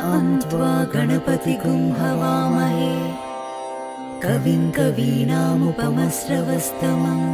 त्वा गणपतिगुं हवामहे कविं कवीनामुपमश्रवस्तमम्।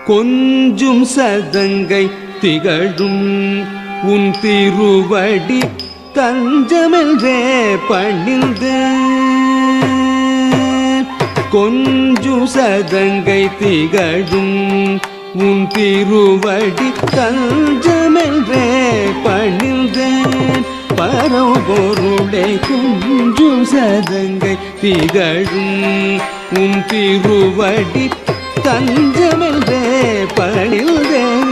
கொஞ்சும் சதங்கை திகழும் உன் திருவடி தஞ்சமென்றே பணிந்து கொஞ்சும் சதங்கை திகழும் உன் திருவடி தஞ்சமென்றே பணிந்து பரம்பொருளை கொஞ்சும் சதங்கை திகழும் உன் திருவடி தஞ்சமென்றே பணிந்தேன்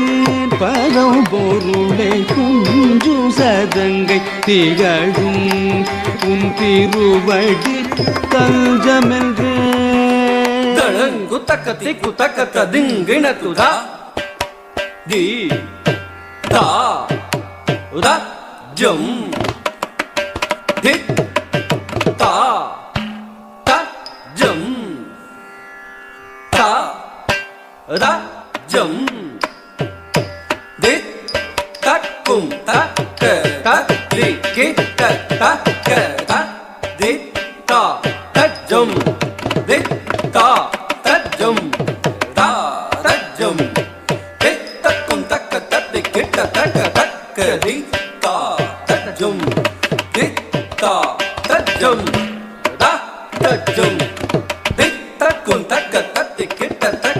பரம்பொருளை குஞ்சும் சதங்கை திகழும் உன் திருவடி தஞ்சமென்றே தளங்கு தக்கத்தி குத்தக்கத்த திங்கிண துதா தி தா உதா ஜம் தி தா தா ஜம் தா da jum dit tak kum tak ke tak li ki tak tak ke tak dit ta tak jum dit ta tak jum ta tak jum dit tak kum tak ke tak li ki tak tak ke li ta tak jum dit ta tak jum da tak jum dit tak kum tak ke tak li ki tak tak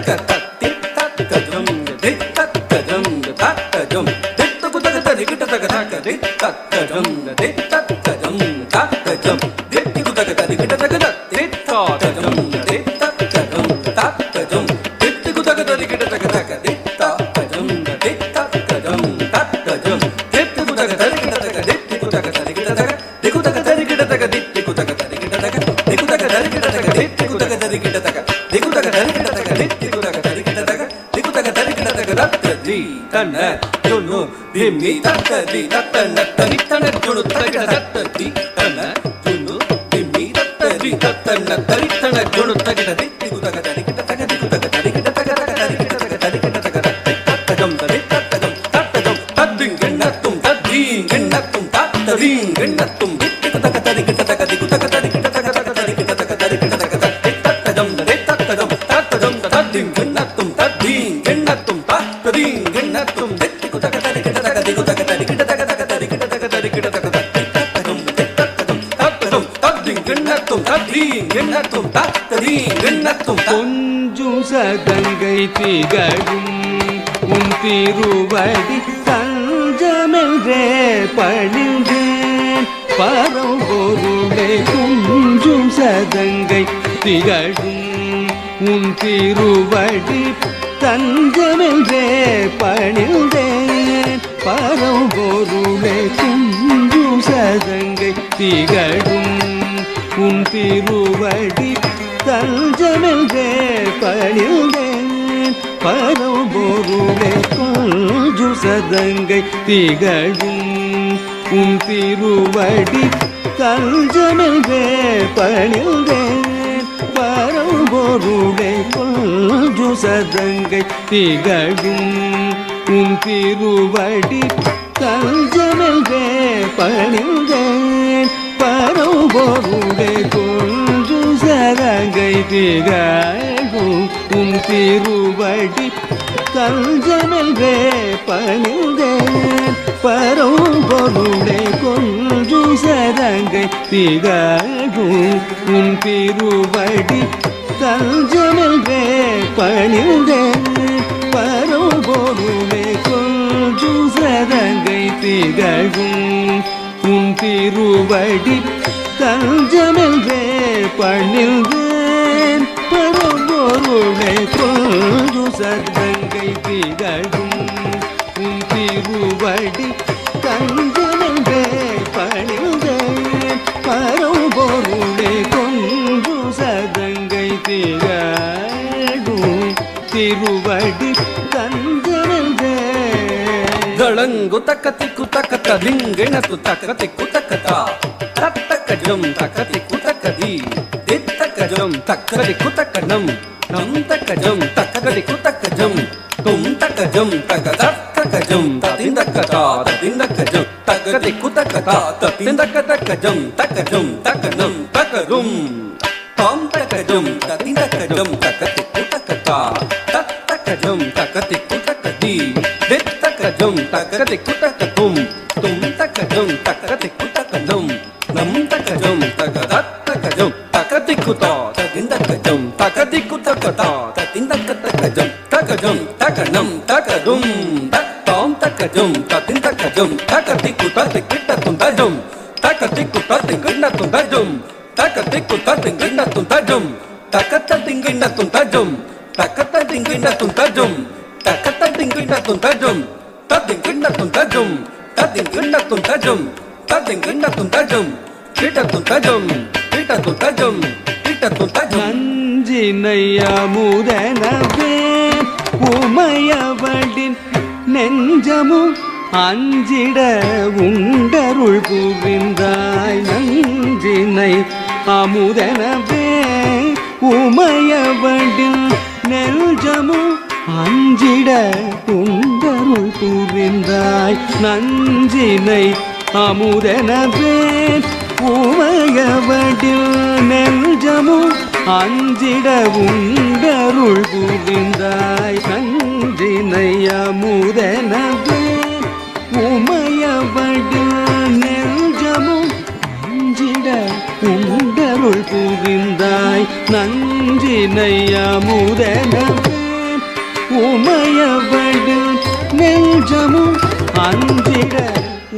Dimi dattadi dattanattani tanajunu tagadattadi tana junu dimi dattadi dattanattani tanajunu tagadadi digudagadadi kitagadi gudagadadi kitagagadadi kitagagadadi kitagagadadi tattajam tadi tattajam tattajam taddingennatum taddingennatum taddingennatum digudagadadi kitagadi gudagadadi kitagagadadi kitagagadadi kitagagadadi tattajam tadi tattajam tattajam taddingennatum taddingennatum taddingennatum கொஞ்சும் சதங்கை திகழும் உன் திருவடி தஞ்சமென்றே பணிந்தேன் பரம்பொருளை கொஞ்சும் சதங்கை திகழும் உன் திருவடி தஞ்சமென்றே பணிந்தேன் பரம்பொருளை கொஞ்சும் சதங்கை திகழும் உன் திருவடி தஞ்சமென்றே பணிந்தேன் பரம்பொருளை கொஞ்சும் சதங்கை திகழும் உன் திருவடி தஞ்சமென்றே பணிந்தேன் பரம்பொருளை கொஞ்சும் சதங்கை திகழும் உன் திருவடி தஞ்சமென்றே பணிந்தேன் பரம்பொருளை கொஞ்சும் சதங்கை திகழும் உன் திருவடி தஞ்சமென்றே பணிந்தேன் பரம்பொருளை கொஞ்சும் சதங்கை திகழும் உன் திருவடி தஞ்சமென்றே பணிந்தேன் பரம்பொருளை கொஞ்சும் சதங்கை திகழும் உன் திருவடி தஞ்சமென்றே பணிந்தேன் பரம்பொருளை கொஞ்சும் சதங்கை திகழும் உன் திருவடி தஞ்சமென்றே பணிந்தேன் பரம்பொருளை கொஞ்சும் சதங்கை திகழும் திருவடி தஞ்சமென்றே ಗಳಂಗು ತಕ್ಕತಿ ಕುತಕತ ಲಿಂಗಿಣ ತುತಕತಿ ಕುತಕತ ತತ್ತಕಜಂ ತಕತಿ ಕುತಕದಿ ದಿತ್ತಕಜಂ ತಕ್ಕದಿ ಕುತಕನಂ ನಂ ತಕಜಂ ತಕ್ಕದಿ ಕುತಕಜಂ ತುಂ ತಕಜಂ ತಗದತ್ತಕಜಂ ತದಿಂದಕತ ತದಿಂದಕಜಂ ತಗದಿ ಕುತಕತ ತದಿಂದಕತಕಜಂ ತಕಜಂ ತಕನಂ ತಕರುಂ ತಾಂ ತಕಜಂ ತದಿಂದಕಜಂ ತಕತಿ ಕುತಕತ ತತ್ತಕಜಂ ತಕತಿ ಕುತಕದಿ ದಿತ್ತಕಜಂ ತಕತಿ ಕುತಕತುಂ ತುಂ ತಕಜಂ ತಕತಿ ಕುತಕನಂ ನಂ ತಕಜಂ ತಗದತ್ತಕಜಂ ತಕತಿ ಕುತ ತದಿಂದಕಜಂ ತಕತಿ ಕುತಕತ ತದಿಂದಕತಕಜಂ ತಕಜಂ ತಕನಂ ತಕದುಂ ತಾಂ ತಕಜಂ ತದಿಂದಕಜಂ ತಕತಿ ಕುತತಿ ಕಿಟ್ಟತುಂತಜಂ ತಕತಿ ಕುತತಿ ಕಿಣ್ಣತುಂತಜಂ ತಕತಿ ಕುತತಿ ಕಿಣ್ಣತುಂತಜಂ ತಕತ ದಿಂಗಿಣ್ಣತುಂತಜಂ ತಕತ ದಿಂಗಿಣ್ಣತುಂತಜಂ ತಕತ ದಿಂಗಿಣ್ಣತುಂತಜಂ ತದಿಂಗಿಣ್ಣತುಂತಜಂ ತದಿಂಗಿಣ್ಣತುಂತಜಂ ತದಿಂಗಿಣ್ಣತುಂತಜಂ ಕಿಟ್ಟತುಂತಜಂ ಕಿಟ್ಟತುಂತಜಂ ಕಿಟ್ಟತುಂತಜಂ நஞ்சினையமுதனவே உமையவளின் நெஞ்சமும் அஞ்சிட உண்டருள் புரிந்தாய் நஞ்சினை அமுதனவே உமையவளின் நெஞ்சமும் அஞ்சிட உண்டருள் புரிந்தாய் நஞ்சினை அமுதனவே உமையவளின் நெஞ்சமும் அஞ்சிட உண்டருள் புரிந்தாய் நஞ்சினை அமுதனவே உமையவளின் நெஞ்சமும் அஞ்சிட உண்டருள் புரிந்தாய் நஞ்சினை அமுதனவே உமையவளின் நெஞ்சமும் அஞ்சிட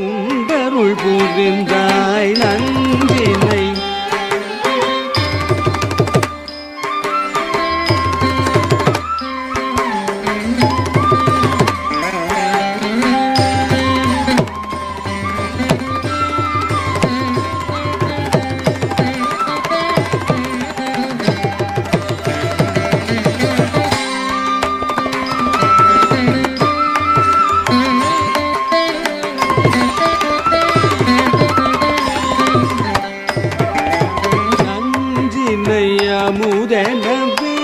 உண்டருள் புரிந்தாய் நஞ்சினை அமுதனவே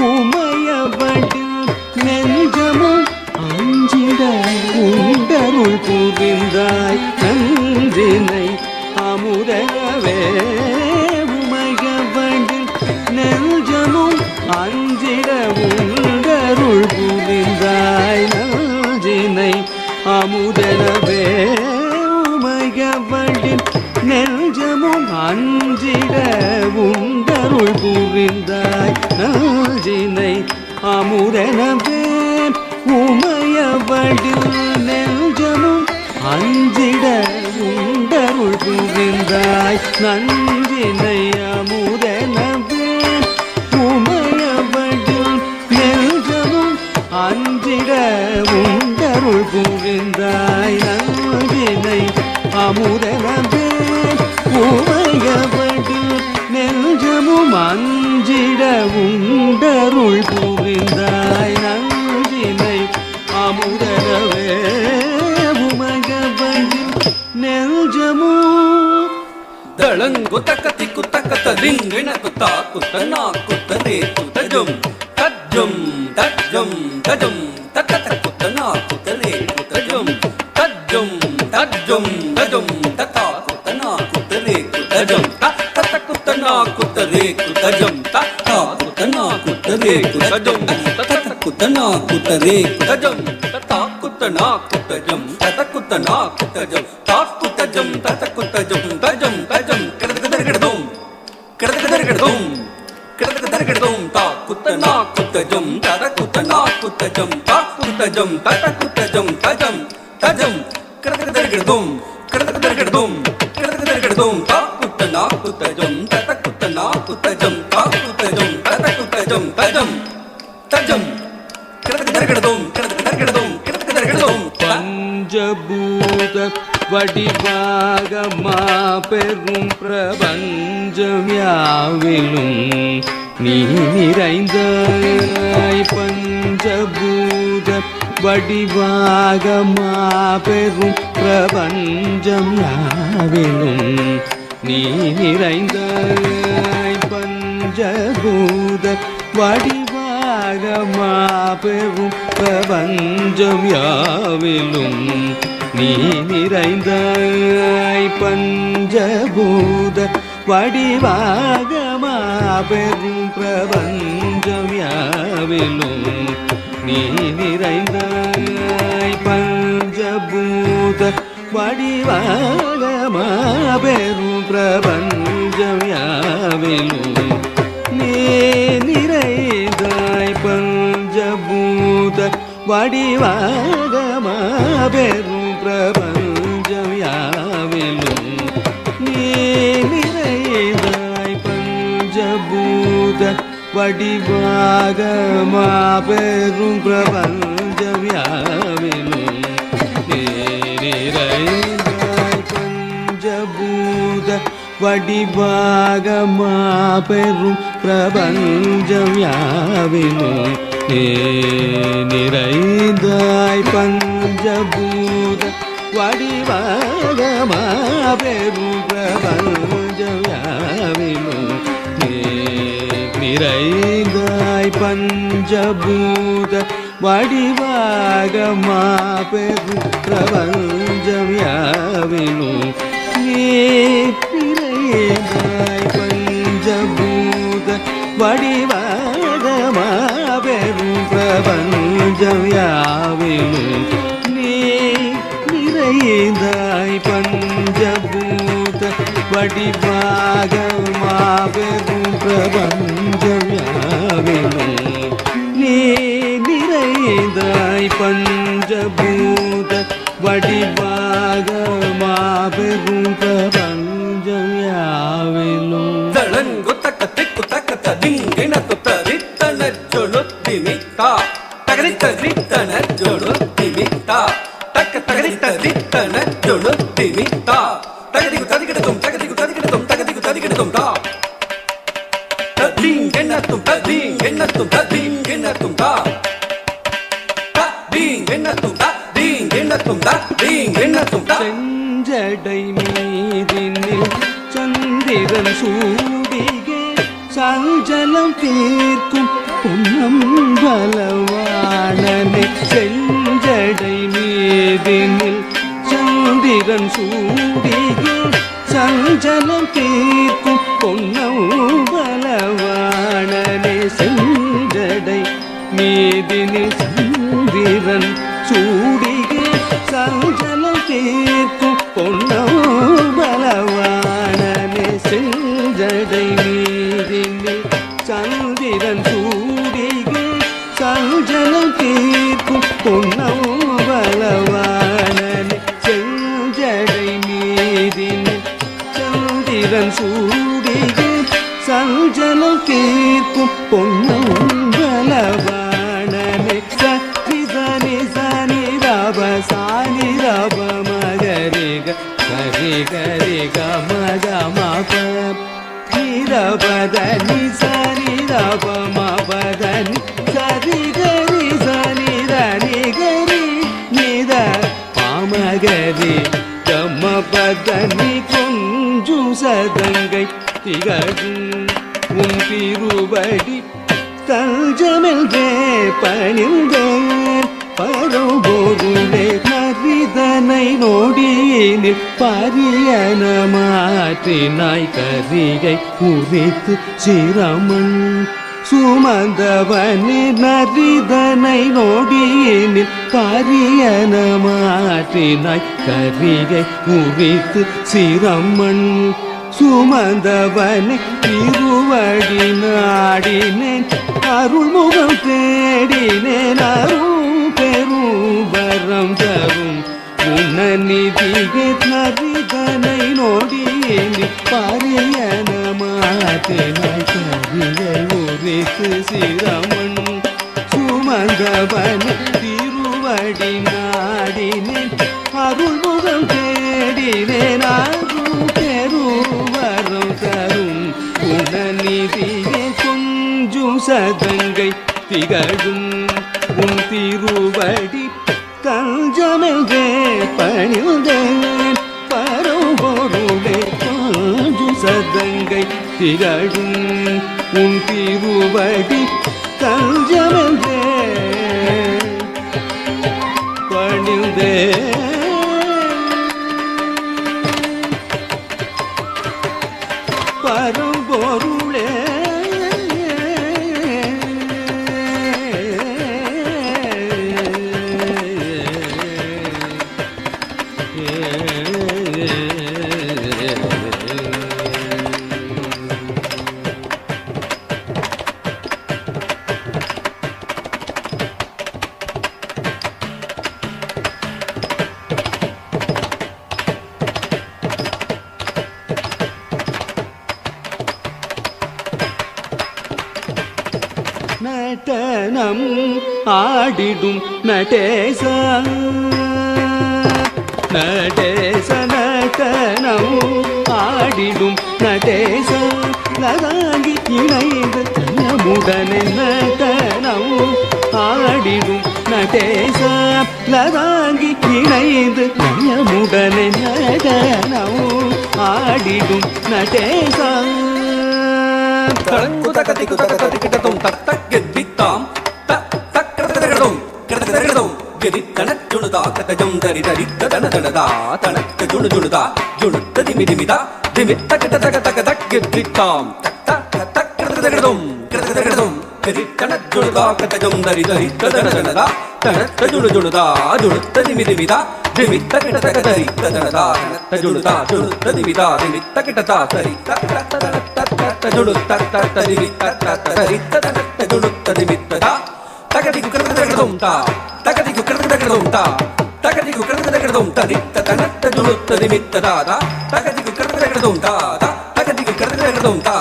உமையவளின் நெஞ்சமும் அஞ்சிட உண்டருள் புரிந்தாய் நஞ்சினை அமுதனவே உமையவளின் நெஞ்சமும் அஞ்சிட உண்டருள் புரிந்தாய் நஞ்சினை அமுதனவே உமையவளின் நெஞ்சமும் அஞ்சிட உண்டருள் புரிந்தாய் நஞ்சினை அமுதனவே உமையவளின் நெஞ்சமும் அஞ்சிட உண்டருள் புரிந்தாய் நஞ்சினை அமுதனவே உமையவளின் நெஞ்சமும் அஞ்சிட உண்டருள் புரிந்தாய் நஞ்சினை அமுதனவே உமையவளின் நெஞ்சமும் அஞ்சிட உண்டருள் புரிந்தாய் நஞ்சினை அமுதனவே உமையவளின் நெஞ்சமும் ದಳಂಗು ತಕತಿ ಕುತಕತ ಲಿಂಗಿಣ ಕುತ ಕುತನ ಕುತರೆ ಕುತಜಂ ತಜ್ಜಂ ತಜ್ಜಂ ತಜಂ ತಕತ ಕುತನ ಕುತರೆ ಕುತಜಂ ತಜ್ಜಂ ತಜ್ಜಂ ತಜಂ ತತ ಕುತನ ಕುತರೆ ಕುತಜಂ ತತ ಕುತನ ಕುತರೆ ಕುತಜಂ ತತ ಕುತನ ಕುತರೆ ಕುತಜಂ ತತ குத்தனா குத்தரே குத்தஜம் தத்தா குத்தனா குத்தஜம் தத குத்தனா குத்தஜம் தா குத்தஜம் தத குத்தஜம் தஜம் தஜம் கிடதகதர்கடதும் கிடதகதர்கடதும் கிடதகதர்கடதும் தா குத்தனா குத்தஜம் தத குத்தனா குத்தஜம் தா குத்தஜம் தத குத்தஜம் தஜம் தஜம் கிடதகதர்கடதும் கிடதகதர்கடதும் கிடதகதர்கடதும் தா குத்தனா குத்தஜம் தத குத்தனா குத்தஜம் தா குத்தஜம் தத குத்தஜம் தஜம் தஜம் கிடதகதர்கடதும் கிடதகதர்கடதும் கிடதகதர்கடதும் பஞ்சபூத வடிவாகமா பெரும் பிரபஞ்சம் யாவிலும் நீ நிறைந்தாய். பஞ்சபூத வடிவாகமா பெரும் பிரபஞ்சம் யாவிலும் நீ நிறைந்தாய். பஞ்சபூத வடிவாகமா பெரும் பிரபஞ்சம் யாவிலும் நீ நிறைந்தாய். பஞ்சபூத வடிவாகமா பெரும் பிரபஞ்சம் யாவிலும் நீ நிறைந்தாய். பஞ்சபூத வடிவாகமா பெரும் பிரபஞ்சம் யாவிலும் நீ நிறைந்தாய். பஞ்சபூத வடிவாகமா பெரும் பிரபஞ்சம் யாவிலும் நீ நிறைந்தாய். பஞ்சபூத வடிவாகமா பெரும் பிரபஞ்சம் யாவிலும் நீ நிறைந்தாய். பஞ்சபூத வடிவாகமா பெரும் பிரபஞ்சம் யாவிலும் நீ நிறைந்தாய். பஞ்சபூத வடிவாகமா பெரும் பிரபஞ்சம் யாவிலும் நீ நிறைந்தாய். பஞ்சபூத வடிவாகமா பெரும் பிரபஞ்சம் யாவிலும் நீ நிறைந்தாய். பஞ்சபூத வடிவாகமா பெரும் பிரபஞ்சம் யாவிலும் நீ நிறைந்தாய். பஞ்சபூத வடிவாகமா பெரும் பிரபஞ்சம் யாவிலும் நீ நிறைந்தாய். பஞ்சபூத வடிவாகமா பெரும் பிரபஞ்சம் யாவிலும் தளங்குத்தக்க திக்குத்தக்க திங்கின துத்தரித்தன ஜொலுத்திமித்தா தகரித்தரித்தன ஜொலுத்திமித்தா தக்க தகரித்தரித்தன ஜொலுத்திமித்தா தகதிகு ததிகிடதும் தகதிகு ததிகிடதும் தகதிகு ததிகிடதும் தா ததிங்கென்னத்தும் ததிங்கென்னத்தும் ததிங்கென்னத்தும் தா ததிங்கென்னத்தும் ததிங்கென்னத்தும் ததிங்கென்னத்தும் தா செஞ்சடை மீதினில் சந்திரன் சூடிகே சஞ்சலம் தீர்க்கும் பொன்னம்பலவாணனே. செஞ்சடை மீதினில் சந்திரன் சூடிகே சஞ்சலம் தீர்க்கும் பொன்னம்பலவாணனே. செஞ்சடை மீதினில் சந்திரன் சூடிகே சஞ்சலம் தீர்க்கும் பொன்னம்பலவாணனே. செஞ்சடை மீதினில் சந்திரன் சூடிகே சஞ்சலம் தீர்க்கும் பொன்னம்பலவாணனே. செஞ்சடை மீதினில் சந்திரன் சூடிகே சஞ்சலம் தீர்க்கும் பொன்னம்பலவாணனே. சனி சனி ரப சானி ரப மகரிக சரி கரி கம கம பதனி சனி ரப மபதனி சரி கரி சனி ரணி கரி நித பாமகரி கம பதனி கொஞ்சும் சதங்கை திகழும் உன் திருவடி தஞ்சமென்றே பணிந்தேன். பரம்பொருளே கரிதனை நொடியினில் பரியன மாற்றினாய். கரிகை உரித்து சிரமன் சுமந்தவனே நரிதனை நொடியினில் பரியன மாற்றினாய் கரிகை உரித்து சிரமன் சுமந்தவனை திருவடி நாடினேன் அருள்முகம் தேடினேன் அருள் பெரும் வரம் தரும் உன்னநிதியே நரிதனை நொடியினி பரியன மாற்றினாய் கரிகை உரித்து சிரமன் சுமந்தவனை திருவடி நாடினேன் அருள்முகம் தேடினேன் அருள் பெருவரம் தரும் குணநிதியே கொஞ்சும் சதங்கை திகழும் உன் திருவடி தஞ்சமென்றே பணிந்தேன் பரம்பொருளே கொஞ்சும் சதங்கை திகழும் உன் திருவடி தஞ்சமென்றே பணிந்தேன் பரம்பொருளே நடனம் ஆடிடும் நடேச நடேச நடனம் ஆடிடும் நடேச லதாங்கி இணைந்து நம்முடனே நடனம் ஆடிடும் நடேச லதாங்கி இணைந்து நம்முடனே நடனம் ஆடிடும் நடேச தடங்குதகதி குதகதி கிட்டதும் தத்தக் கெதித்தாம் தத்தக் கிடதகடும் கிடதகடும் கெதித்தனச்சுணுதா கதஜம் தரி தரி ததனதனதா தனக்க ஜுணுஜுணுதா ஜுணுத்த திமிதிமிதா திமித்த கிடதகதகதக் கெதித்தாம் தத்தக் கிடதகடும் கிடதகடும் கெதித்தனச்சுணுதா கதஜம் தரி தரி ததனதனதா தனக்க ஜுணுஜுணுதா ஜுணுத்த திமிதிமிதா திமித்த கிடதகதரி ததனதா தனக்க ஜுணுதா ஜுணுத்த திமிதா திமித்த கிடதா தரி ஜுடு தத்த தரி தத்த தரி தத்த ஜுடு தரி மித்ததா தகதி குக்கரதகடும் தா தகதி குக்கரதகடும் தா தகதி குக்கரதகடும் தரி தனத்த ஜுடு தரி மித்ததா தகதி குக்கரதகடும் தா தகதி குக்கரதகடும் தா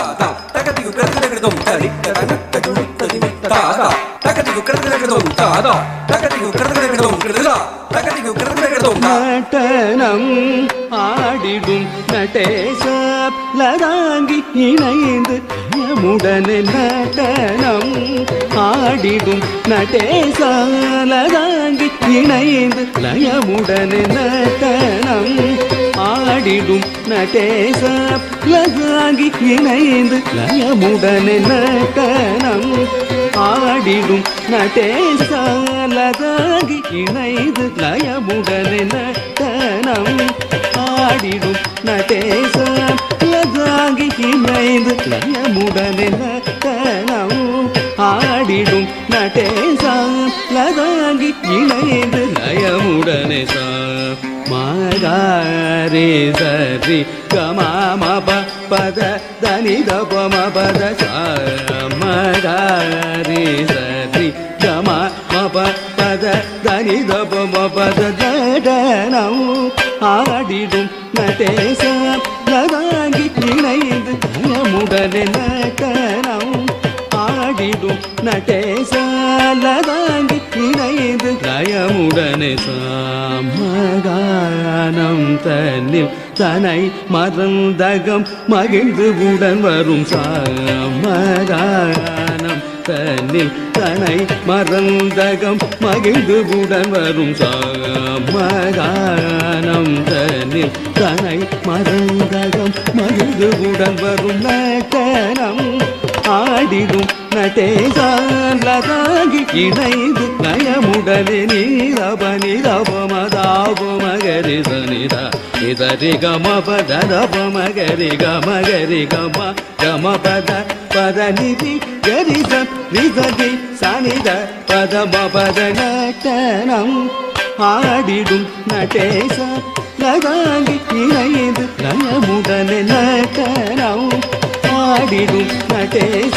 தகதி குக்கரதகடும் தரி தனத்த ஜுடு தரி மித்ததா தகதி குக்கரதகடும் தா தகதி குக்கரதகடும் கிடதா தகதி குக்கரதகடும் நடனம் ஆடிடும் நடேச லதாங்கி இணைந்து நம்முடனே நடனம் ஆடிடும் நடேச லதாங்கி இணைந்து லயமுடனே நடனம் ஆடிடும் நடேச லதாங்கி இணைந்து லயமுடனே நடனம் ஆடிடும் நடேச லதாங்கி இணைந்து லயமுடனே நடனம் ஆடிடும் நடேச லதாங்கி இணைந்து லயமுடனே நடனம் ஆடிடும் நடேச லதாங்கி இணைந்து லயமுடனே மகாரே சரி கம பத தனி தபம பத மகாரே சரி கம பத தனி தபம பத நடனம் ஆடிடும் நடேச லதாங்கி இணைந்து லயமுடனே நடனம் ஆடிடும் நடேச லதாங்கி இணைந்து லயமுடனே சாமகானம் தன்னில் தனை மறந்தகம் மகிழ்ந்து உடன் வரும் சாமகானம் தன்னில் தனை மறந்தகம் மகிழ்ந்து உடன் வரும் சாமகானம் தன்னில் தனை மறந்தகம் மகிழ்ந்து உடன் வரும் நடனம் ஆடிடும் நடேசாலதாகி இணைந்து நயமுடனே நீரபனிதபமதாபமகரி சனிதா இதரி கமபத தபமகரி கமகரி கம கமபத பத நிதி கரிச நிசகி சனித பதமபத நட்டனம் ஆடிடும் நடேச லதாங்கி இணைந்து நயமுடனே நட்டனம் ஆடிடும் நடேச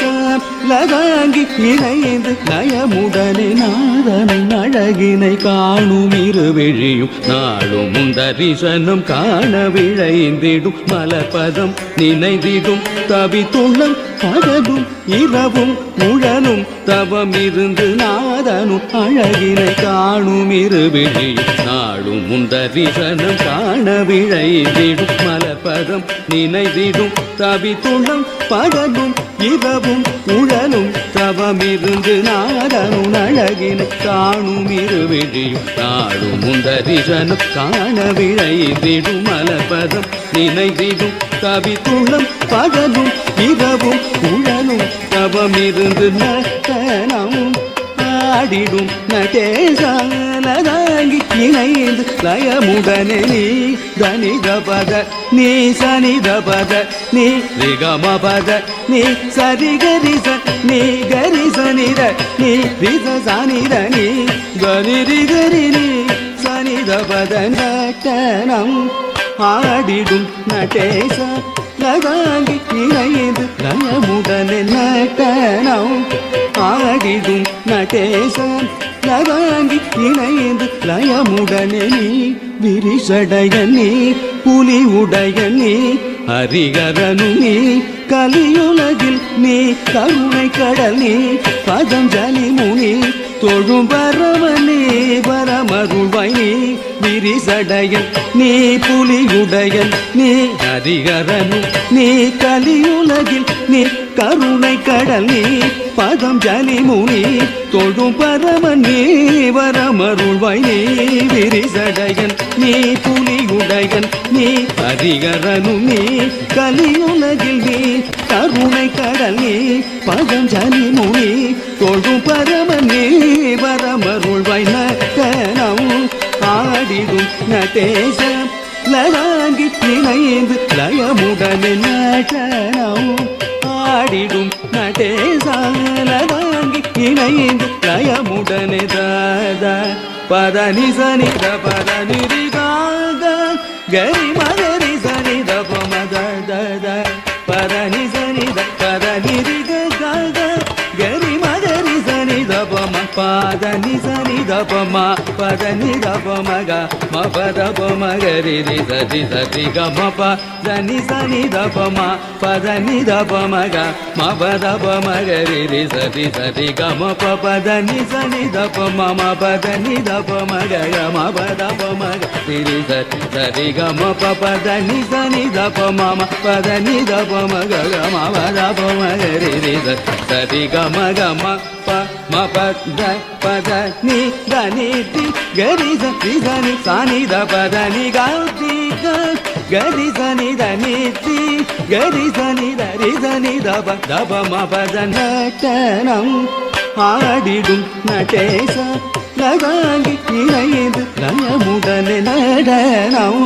லதாங்கி இணைந்து நயமுடனே நாதனை அழகினை காணும் இருவிழியும் நாளும் முந்தரிசனம் காண விழைந்திடும் மலர்பதம் நினைந்திடும் தவித்துள்ளம் பகலும் இரவும் உழலும் தவம் இருந்து நாதனும் அழகினை காணும் இருவிழியும் நாளும் முந்தரிசனம் காண விழைந்திடும் மலர்பதம் நினைந்திடும் தவித்துள்ளம் பகலும் இரவும் உழலும் தவமிருந்து நாடனும் அழகினை காணும் இருவிழியும் நாடும் முந்தரிசனம் காண விழைந்திடும் மலர்பதம் நினைந்திடும் தவித்துள்ளம் பகலும் இரவும் உழலும் தவமிருந்து நட்டனம் ஆடிடும் நடேசாலதாங்கி இணைந்து லயமுடனே நீ தனிதபத நீ சனிதபத நீ ரிகமபத நீ சரிகரிச நீ கரிசனித நீ ரிச சனித நீ கரிகரி நீ சனிதபத நட்டனம் ஆடிடும் நடேச லதாங்கி இணைந்து லயமுடனே நட்டனம் ஆடிடும் நடேச லதாங்கி இணைந்து லயமுடனே நீ விரிசடைய நீ புலி உடைய நீ ஹரிகரனு நீ கலியுலகில் நீ கருணை கடல் நீ பதஞ்சலி முனி தொழும் பரமனே பரமருள்வாய் நீ விரிசடையன் நீ புலியுடையன் நீ ஹரிகரனு நீ கலியுலகில் நீ கருணை கடல் நீ பதம் ஜலி முனி தொழும் பரமன் நீ வரமருள்வாய் நீ விரிசடையன் நீ புலியுடையன் நீ ஹரிகரனு நீ கலியுலகில் நீ கருணை கடல் நீ பதம் ஜலி முனி தொழும் பரமன் நீ வரமருள்வாய் நட்டனம் ஆடிடும் நடேச லதாங்கி இணைந்து லயமுடனே நட்டனம் ஆடிடும் நடேச லதாங்கி இணைந்து லயமுடனே தாத பத நிசனித பத நிரிகாக கரி மகரி சனித பமத தத பத நிசனித பத நிரிகாக கரி மகரி சனித பம பத நிசனித பம பத நித பமக மபத பமகரி ரிசதி சதி கம பத நிசனித பம பத நித பமக மபத பமகரி ரிசதி சதி கம பத நிசனித பம மபத நித பமக மபத பமக ரிசதி சதி கம பத நிசனித பம பத நித பமக மபத பமகரி ரிசதி சதி கம கம மபத பத நி தனி தி கரி சதி சனி சனி த பத நி கரி கரி சனி தனி தி கரி சனி தரி சனி தப தப மபத நட்டனம் ஆடிடும் நடேச லதாங்கி இணைந்து லயமுடனே நடனம்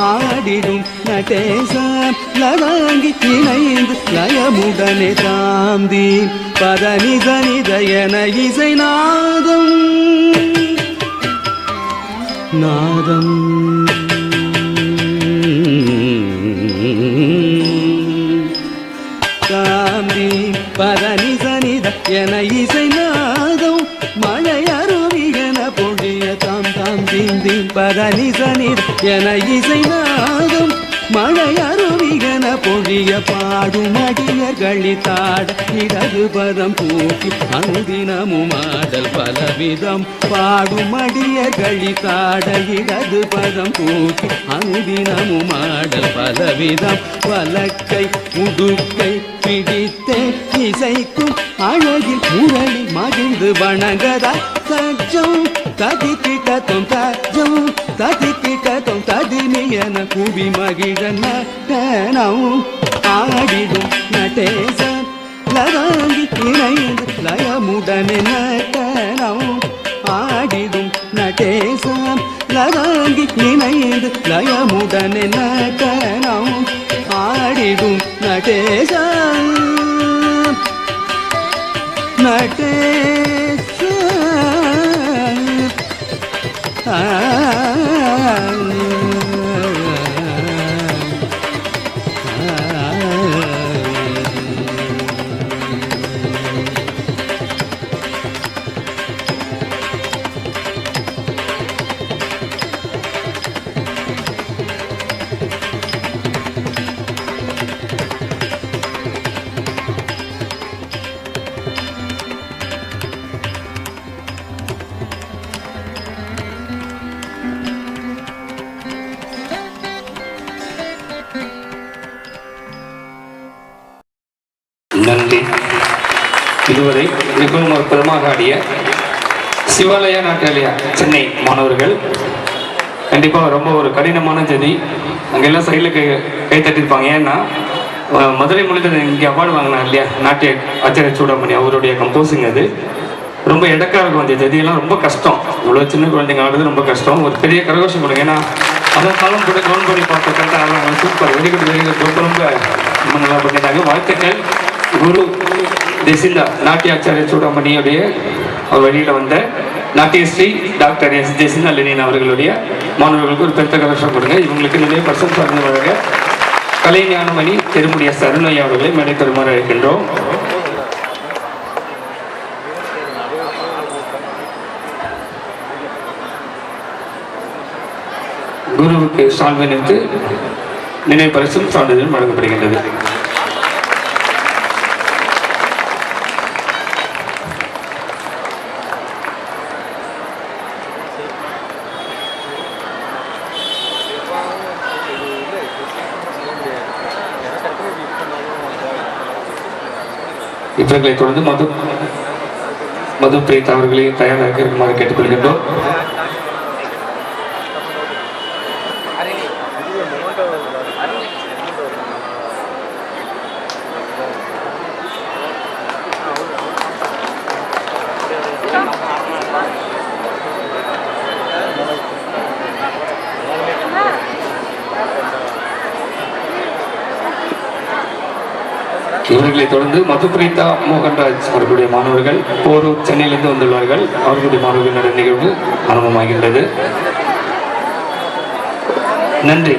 ஆடிடும் நடேச லதாங்கி இணைந்து லயமுடனே தாந்தி பதனி சனிதயன இசை நாதம் நாதம் தாந்தி பதனி சனிதயன இசை நாதம் மழையருவிகன பொழிய தாம் தாம் தீம் தீம் பதனி சனிதயன இசை நாதம் மழையருவிகன பொழிய பாடும் அடியர்களி தாட இடது பதம் பூக்கி அனுதினமும் ஆடல் பலவிதம் பாடும் அடியர்களி தாட இடது பதம் பூக்கி அனுதினமும் ஆடல் பலவிதம் வலக்கை உடுக்கை பிடித்தே இசைக்கும் அழகில் முரளி மகிழ்ந்து வணங்கதா தஜம் ததி கிட்டத்தும் தஜம் ததி கிட்டத்தும் ததினியன குவி மகிழ நட்டனம் ஆடிடும் நடேச லதாங்கி இணைந்து லயமுடனே நட்டனம் ஆடிடும் நடேசம் லதாங்கி இணைந்து லயமுடனே நட்டனம் ஆடிடும் நடேசம் நன்றி. இதுவரை மிகவும் அற்புதமாக ஆடிய சிவாலயா நாட்டாலயா சென்னை மாணவர்கள். கண்டிப்பாக ரொம்ப ஒரு கடினமான ஜதி. அங்கெல்லாம் சைடில் கை தட்டியிருப்பாங்க. ஏன்னா மதுரை மொழியில் இங்கே அவார்டு வாங்கினார் இல்லையா நாட்டிய ஆச்சாரிய சூடாமணி, அவருடைய கம்போசிங் அது. ரொம்ப இடக்கா இருக்கும் அந்த ஜதியெல்லாம். ரொம்ப கஷ்டம். இவ்வளோ சின்ன குழந்தைங்க ஆடுறது ரொம்ப கஷ்டம். ஒரு பெரிய கரகோஷம் கொடுங்க. ஏன்னா அதன் காலம் கூட கவுன் பண்ணி பார்த்த கரெக்டாக சூப்பர் வெரி குட் ரொம்ப ரொம்ப நல்லா பண்ணிட்டாங்க. வாழ்த்துக்கள். குரு ஜெசிந்தா நாட்டிய ஆச்சாரிய சூடாமணியுடைய வழியில் வந்த நாட்டியஸ்ரீ டாக்டர் எஸ் ஜெசிந்தா லெனின் அவர்களுடைய மாணவர்களுக்கு ஒரு பெருத்த கலெக்ஷன் கொடுங்க. இவங்களுக்கு நிறைய பர்சன்ட் சார்ந்து வழங்க கலைஞானமணி திருமுடிய சருணையா அவர்களை மேடை பெறுமாறு அழைக்கின்றோம். குருவுக்கு சால்வனுக்கு நினைவு பரிசும் சான்றிதழும் வழங்கப்படுகின்றது. இவர்களை தொடர்ந்து மது பிரீத் அவர்களையும் தயாராக இருக்குமாறு கேட்டுக்கொள்கின்றோம். இவர்களை தொடர்ந்து மதுபிரீதா மோகன்ராஜ் அவர்களுடைய மாணவர்கள் போரூர் சென்னையிலிருந்து வந்துள்ளார்கள். அவர்களுடைய மாணவர்கள் நிகழ்வு ஆரம்பமாகின்றது. நன்றி.